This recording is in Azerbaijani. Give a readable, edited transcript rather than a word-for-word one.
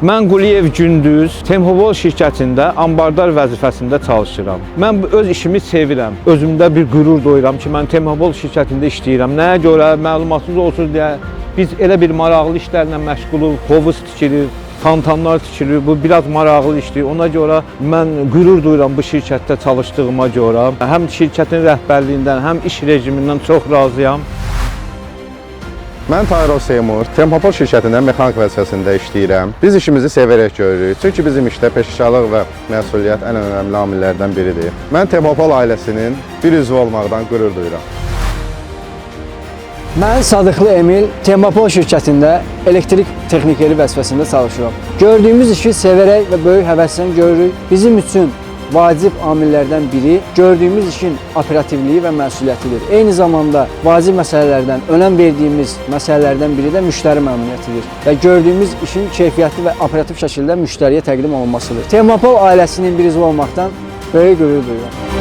Mən Quliyev Gündüz Temhobol şirkətində ambardar vəzifəsində çalışıram. Mən öz işimi sevirəm. Özümdə bir qürur duyuram ki, mən Temhobol şirkətində işləyirəm. Nəyə görə? Məlumatsız olsun deyə biz elə bir maraqlı işlərlə məşğuluq. Hovuz tikilir, fontanlar tikilir. Bu biraz maraqlı işdir. Ona görə mən qürur duyuram bu şirkətdə çalışdığıma görə. Həm şirkətin rəhbərliyindən, həm iş rejimindən çox razıyam. Mən Tahir Seymur, Temhobol şirkətində mexanik vəzifəsində işləyirəm. Biz işimizi sevərək görürük, çünki bizim işdə peşəkarlıq və məsuliyyət ən önəmli amillərdən biridir. Mən Temhobol ailəsinin bir üzvü olmaqdan qürur duyuram. Mən Sadıqlı Emil Temhobol şirkətində elektrik texnikeri vəzifəsində çalışıram. Gördüyümüz işi sevərək və böyük həvəslə görürük. Bizim üçün vacib amillərdən biri gördüyümüz işin operativliyi və məsuliyyətidir. Eyni zamanda vacib məsələlərdən, önəm verdiyimiz məsələlərdən biri də müştəri məmnuniyyətidir və gördüyümüz işin keyfiyyətli və operativ şəkildə müştəriyə təqdim olunmasıdır. Temhobol ailəsinin bir üzvü olmaqdan böyük qürur duyuram.